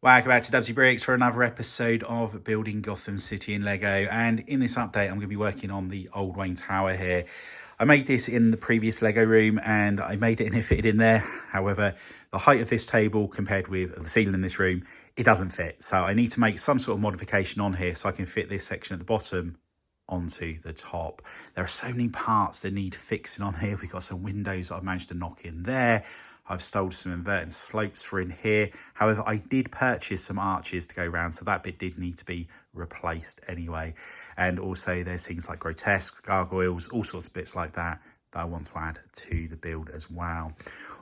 Welcome back to Dubbzi Bricks for another episode of Building Gotham City in Lego. And in this update, I'm going to be working on the Old Wayne Tower here. I made this in the previous Lego room and I made it and it fitted in there. However, the height of this table compared with the ceiling in this room, it doesn't fit. So I need to make some sort of modification on here so I can fit this section at the bottom onto the top. There are so many parts that need fixing on here. We've got some windows that I've managed to knock in there. I've stolen some inverted slopes for in here. However, I did purchase some arches to go around, so that bit did need to be replaced anyway. And also there's things like grotesques, gargoyles, all sorts of bits like that that I want to add to the build as well.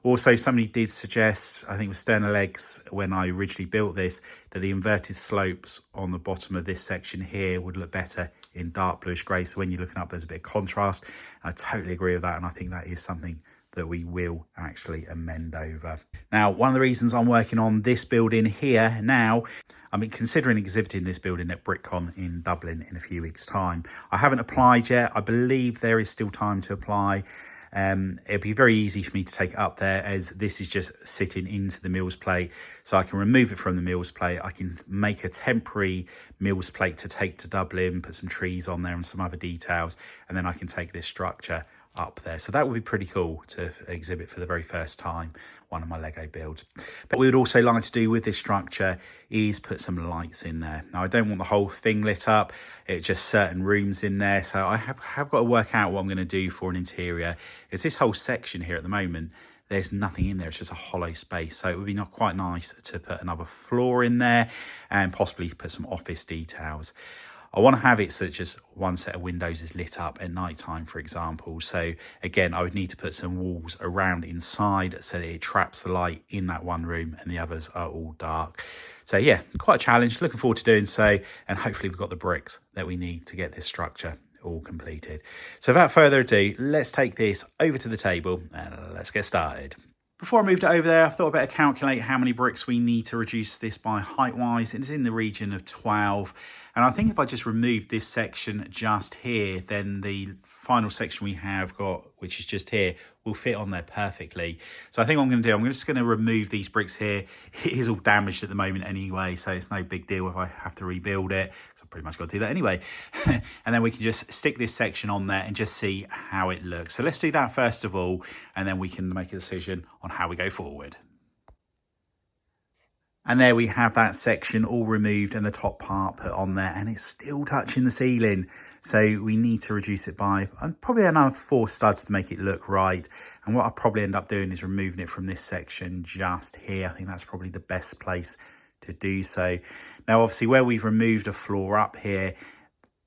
Also, somebody did suggest, I think with Sterner Legs, when I originally built this, that the inverted slopes on the bottom of this section here would look better in dark bluish grey. So when you're looking up, there's a bit of contrast. I totally agree with that, and I think that is something that we will actually amend over. Now, one of the reasons I'm working on this building here now, I'm considering exhibiting this building at BrickCon in Dublin in a few weeks' time. I haven't applied yet. I believe there is still time to apply. It'll be very easy for me to take it up there, as this is just sitting into the Mills plate, so I can remove it from the Mills plate. I can make a temporary Mills plate to take to Dublin, put some trees on there and some other details, and then I can take this structure up there. So that would be pretty cool to exhibit for the very first time, one of my Lego builds. But what we would also like to do with this structure is put some lights in there. Now, I don't want the whole thing lit up, it's just certain rooms in there. So I have got to work out what I'm going to do for an interior. It's this whole section here at the moment, there's nothing in there, it's just a hollow space. So it would be not quite nice to put another floor in there and possibly put some office details. I want to have it so that just one set of windows is lit up at night time, for example. So again, I would need to put some walls around inside so that it traps the light in that one room and the others are all dark. So yeah, quite a challenge. Looking forward to doing so. And hopefully we've got the bricks that we need to get this structure all completed. So without further ado, let's take this over to the table and let's get started. Before I moved it over there, I thought I'd better calculate how many bricks we need to reduce this by height-wise. It's in the region of 12. And I think if I just remove this section just here, then the final section we have got, which is just here, will fit on there perfectly. So I think what I'm going to do, I'm just going to remove these bricks here. It is all damaged at the moment anyway, so it's no big deal if I have to rebuild it. So I've pretty much got to do that anyway. And then we can just stick this section on there and just see how it looks. So let's do that first of all, and then we can make a decision on how we go forward. And there we have that section all removed and the top part put on there, and it's still touching the ceiling. So we need to reduce it by probably another 4 studs to make it look right. And what I'll probably end up doing is removing it from this section just here. I think that's probably the best place to do so. Now, obviously, where we've removed a floor up here,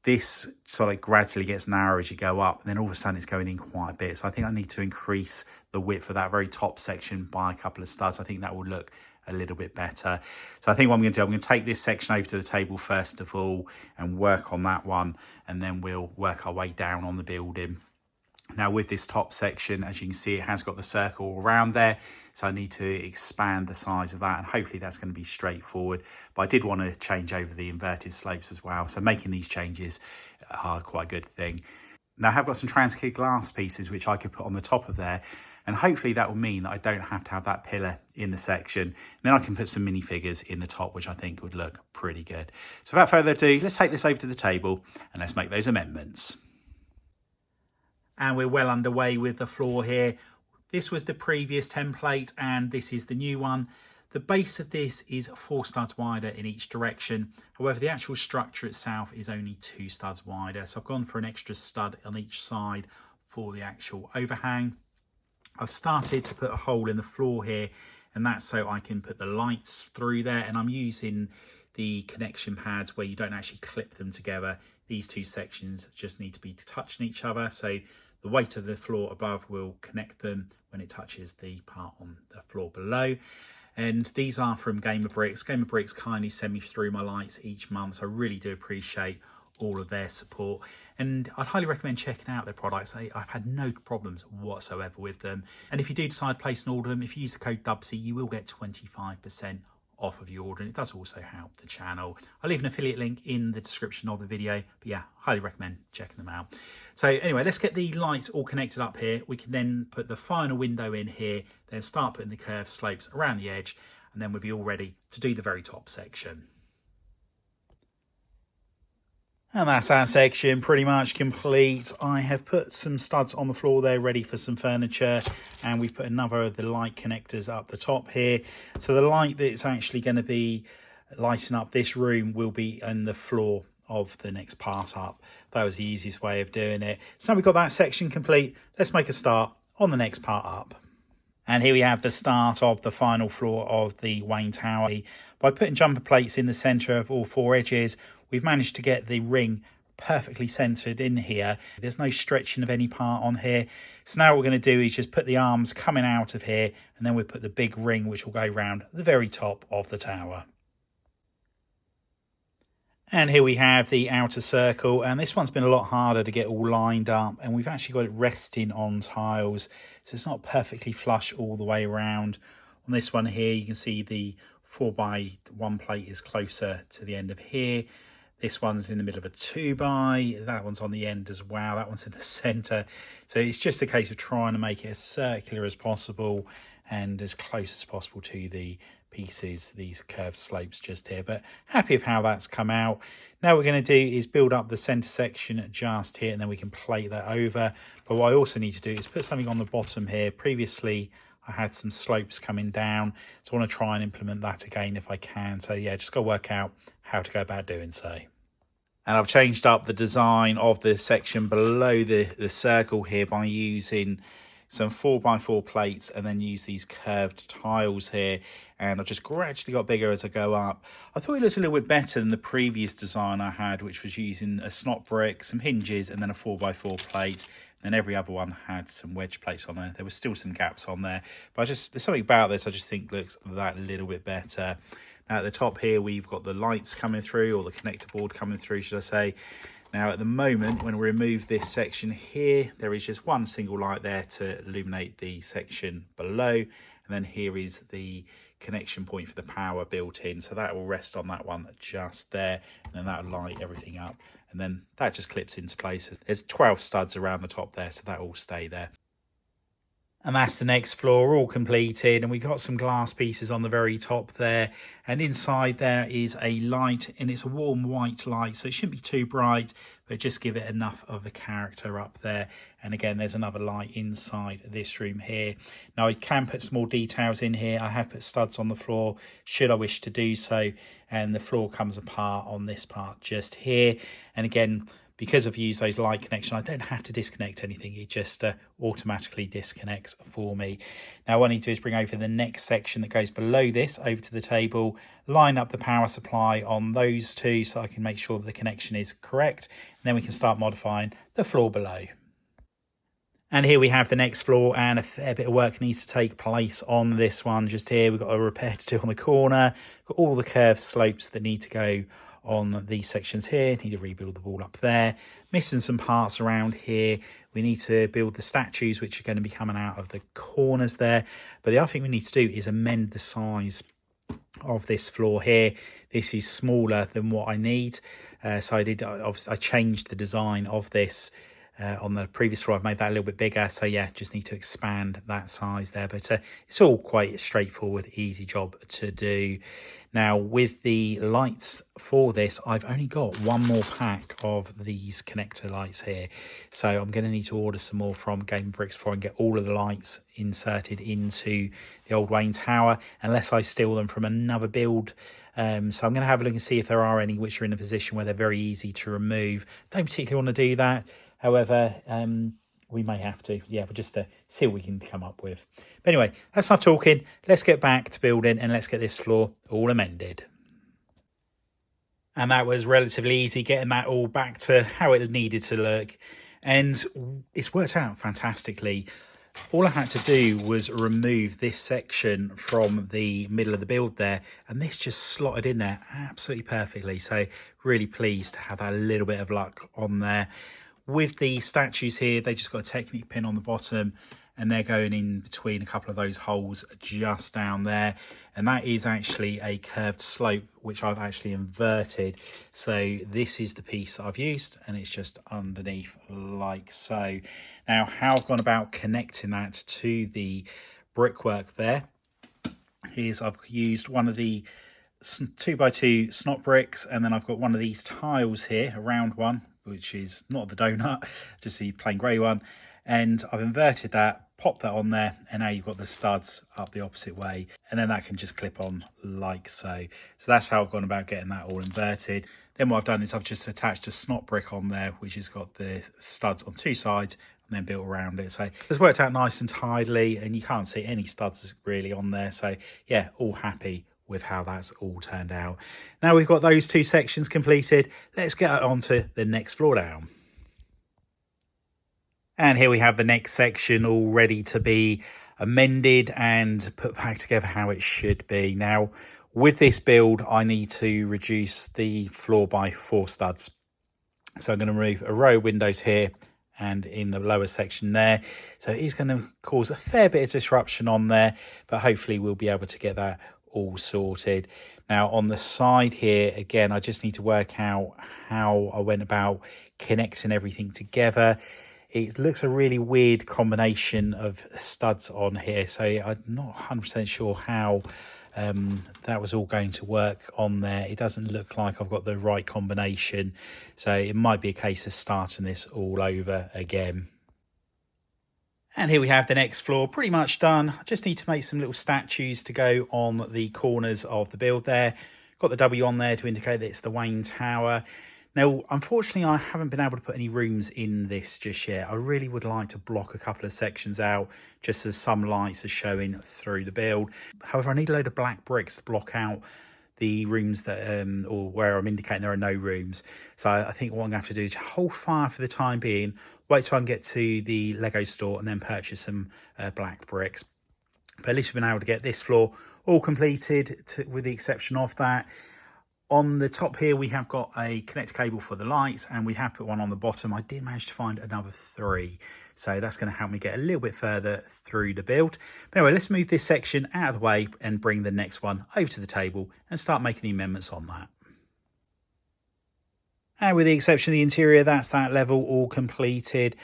this sort of gradually gets narrow as you go up, and then all of a sudden it's going in quite a bit. So I think I need to increase the width of that very top section by a couple of studs. I think that will look a little bit better. So I think what I'm going to do, I'm going to take this section over to the table first of all and work on that one, and then we'll work our way down on the building. Now with this top section, as you can see, it has got the circle around there, so I need to expand the size of that, and hopefully that's going to be straightforward. But I did want to change over the inverted slopes as well, so making these changes are quite a good thing. Now I have got some transclear glass pieces which I could put on the top of there, and hopefully that will mean that I don't have to have that pillar in the section. And then I can put some minifigures in the top, which I think would look pretty good. So without further ado, let's take this over to the table and let's make those amendments. And we're well underway with the floor here. This was the previous template and this is the new one. The base of this is 4 studs wider in each direction. However, the actual structure itself is only 2 studs wider. So I've gone for an extra stud on each side for the actual overhang. I've started to put a hole in the floor here, and that's so I can put the lights through there, and I'm using the connection pads where you don't actually clip them together. These 2 sections just need to be touching each other, so the weight of the floor above will connect them when it touches the part on the floor below. And these are from Gamer Bricks. Gamer Bricks kindly send me through my lights each month, so I really do appreciate all of their support, and I'd highly recommend checking out their products. I've had no problems whatsoever with them, and if you do decide to place an order them, if you use the code Dubbzi, you will get 25% off of your order, and it does also help the channel. I'll leave an affiliate link in the description of the video, but yeah, highly recommend checking them out. So anyway, let's get the lights all connected up here. We can then put the final window in here, then start putting the curved slopes around the edge, and then we'll be all ready to do the very top section. And that's our section pretty much complete. I have put some studs on the floor there ready for some furniture, and we've put another of the light connectors up the top here. So the light that's actually going to be lighting up this room will be in the floor of the next part up. That was the easiest way of doing it. So now we've got that section complete. Let's make a start on the next part up. And here we have the start of the final floor of the Wayne Tower. By putting jumper plates in the centre of all four edges, we've managed to get the ring perfectly centred in here. There's no stretching of any part on here. So now what we're going to do is just put the arms coming out of here, and then we'll put the big ring which will go round the very top of the tower. And here we have the outer circle, and this one's been a lot harder to get all lined up, and we've actually got it resting on tiles, so it's not perfectly flush all the way around. On this one here, you can see the 4x1 plate is closer to the end of here. This one's in the middle of a 2x, that one's on the end as well, that one's in the centre. So it's just a case of trying to make it as circular as possible and as close as possible to the pieces, these curved slopes just here. But happy with how that's come out. Now what we're going to do is build up the centre section just here, and then we can plate that over. But what I also need to do is put something on the bottom here. Previously I had some slopes coming down, so I want to try and implement that again if I can. So yeah, just got to work out how to go about doing so. And I've changed up the design of the section below the circle here by using some 4x4 plates and then use these curved tiles here, and I've just gradually got bigger as I go up. I thought it looked a little bit better than the previous design I had, which was using a snot brick, some hinges, and then a 4x4 plate. And every other one had some wedge plates on there. There were still some gaps on there, but there's something about this I just think looks that little bit better. Now at the top here we've got the lights coming through, or the connector board coming through should I say. Now at the moment, when we remove this section here, there is just one single light there to illuminate the section below. And then here is the connection point for the power built in. So that will rest on that one just there. And then that will light everything up. And then that just clips into place. There's 12 studs around the top there, so that will stay there. And that's the next floor all completed, and we've got some glass pieces on the very top there, and inside there is a light, and it's a warm white light, so it shouldn't be too bright, but just give it enough of a character up there. And again, there's another light inside this room here. Now I can put some more details in here. I have put studs on the floor should I wish to do so, and the floor comes apart on this part just here. And again, because I've used those light connections, I don't have to disconnect anything. It just automatically disconnects for me. Now what I need to do is bring over the next section that goes below this over to the table, line up the power supply on those two so I can make sure that the connection is correct, and then we can start modifying the floor below. And here we have the next floor, and a fair bit of work needs to take place on this one. Just here, we've got a repair to do on the corner, got all the curved slopes that need to go on these sections here. Need to rebuild the wall up there. Missing some parts around here. We need to build the statues, which are going to be coming out of the corners there. But the other thing we need to do is amend the size of this floor here. This is smaller than what I need. So I changed the design of this. On the previous floor, I've made that a little bit bigger. So yeah, just need to expand that size there. But it's all quite straightforward, easy job to do. Now with the lights for this, I've only got one more pack of these connector lights here. So I'm going to need to order some more from Building Bricks before I can get all of the lights inserted into the old Wayne Tower, unless I steal them from another build. So I'm going to have a look and see if there are any which are in a position where they're very easy to remove. Don't particularly want to do that. However, we may have to. Yeah, we'll just see what we can come up with. But anyway, that's enough talking. Let's get back to building and let's get this floor all amended. And that was relatively easy, getting that all back to how it needed to look. And it's worked out fantastically. All I had to do was remove this section from the middle of the build there, and this just slotted in there absolutely perfectly. So really pleased to have that little bit of luck on there. With the statues here, they just got a Technic pin on the bottom, and they're going in between a couple of those holes just down there. And that is actually a curved slope, which I've actually inverted. So this is the piece that I've used, and it's just underneath like so. Now, how I've gone about connecting that to the brickwork there is I've used one of the 2x2 snot bricks, and then I've got one of these tiles here, a round one, which is not the donut, just the plain grey one, and I've inverted that, popped that on there, and now you've got the studs up the opposite way, and then that can just clip on like so. So that's how I've gone about getting that all inverted. Then what I've done is I've just attached a snot brick on there, which has got the studs on two sides and then built around it. So it's worked out nice and tidily, and you can't see any studs really on there. So yeah, all happy with how that's all turned out. Now we've got those two sections completed, let's get on to the next floor down. And here we have the next section all ready to be amended and put back together how it should be. Now, with this build, I need to reduce the floor by 4 studs. So I'm going to remove a row of windows here and in the lower section there. So it's going to cause a fair bit of disruption on there, but hopefully we'll be able to get that all sorted. Now on the side here, again, I just need to work out how I went about connecting everything together. It looks a really weird combination of studs on here, so I'm not 100% sure how that was all going to work on there. It doesn't look like I've got the right combination, so it might be a case of starting this all over again. And here we have the next floor pretty much done. I just need to make some little statues to go on the corners of the build there. Got the W on there to indicate that it's the Wayne Tower. Now, unfortunately, I haven't been able to put any rooms in this just yet. I really would like to block a couple of sections out just as some lights are showing through the build. However, I need a load of black bricks to block out the rooms that, or where I'm indicating there are no rooms. So I think what I'm going to have to do is hold fire for the time being, wait till I can get to the Lego store and then purchase some black bricks. But at least we've been able to get this floor all completed with the exception of that. On the top here, we have got a connector cable for the lights, and we have put one on the bottom. I did manage to find another 3. So that's going to help me get a little bit further through the build. But anyway, let's move this section out of the way and bring the next one over to the table and start making the amendments on that. And with the exception of the interior, that's that level all completed.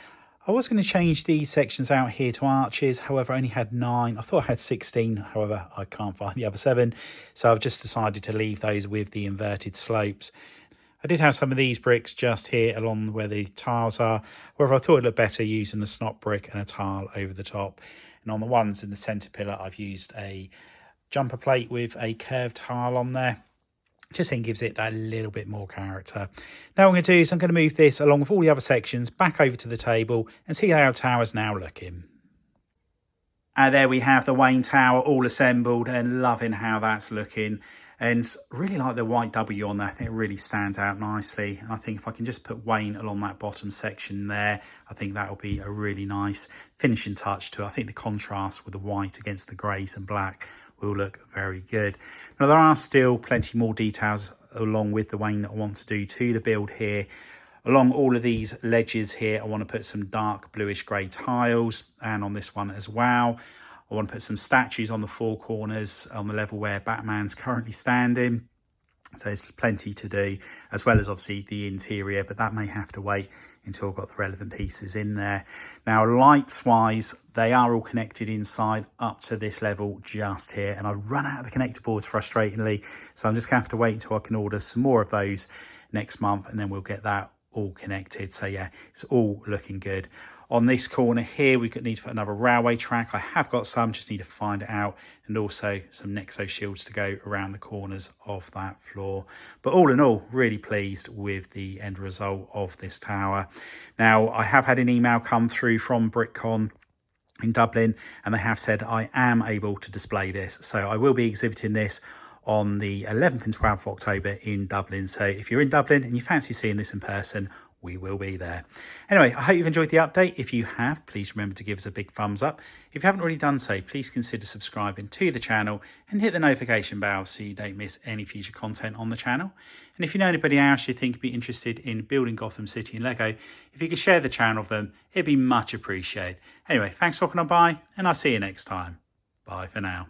I was going to change these sections out here to arches, however I only had 9. I thought I had 16, however I can't find the other 7, so I've just decided to leave those with the inverted slopes. I did have some of these bricks just here along where the tiles are, however I thought it looked better using a snot brick and a tile over the top. And on the ones in the centre pillar, I've used a jumper plate with a curved tile on there. Just think gives it that little bit more character. Now what I'm going to do is I'm going to move this along with all the other sections back over to the table and see how our tower's now looking. And there we have the Wayne Tower all assembled, and loving how that's looking. And really like the white W on there. I think it really stands out nicely. And I think if I can just put Wayne along that bottom section there, I think that will be a really nice finishing touch to it. I think the contrast with the white against the greys and black will look very good. Now there are still plenty more details along with the Wayne that I want to do to the build here. Along all of these ledges here, I want to put some dark bluish grey tiles, and on this one as well. I want to put some statues on the 4 corners on the level where Batman's currently standing. So there's plenty to do, as well as obviously the interior, but that may have to wait until I've got the relevant pieces in there. Now, lights wise, they are all connected inside up to this level just here, and I've run out of the connector boards frustratingly, so I'm just gonna have to wait until I can order some more of those next month, and then we'll get that all connected. So yeah, it's all looking good. On this corner here, we need to put another railway track. I have got some, just need to find it out, and also some Nexo shields to go around the corners of that floor. But all in all, really pleased with the end result of this tower. Now, I have had an email come through from BrickCon in Dublin, and they have said I am able to display this. So I will be exhibiting this on the 11th and 12th of October in Dublin. So if you're in Dublin and you fancy seeing this in person, we will be there. Anyway, I hope you've enjoyed the update. If you have, please remember to give us a big thumbs up. If you haven't already done so, please consider subscribing to the channel and hit the notification bell so you don't miss any future content on the channel. And if you know anybody else you think would be interested in building Gotham City in Lego, if you could share the channel with them, it'd be much appreciated. Anyway, thanks for walking on by, and I'll see you next time. Bye for now.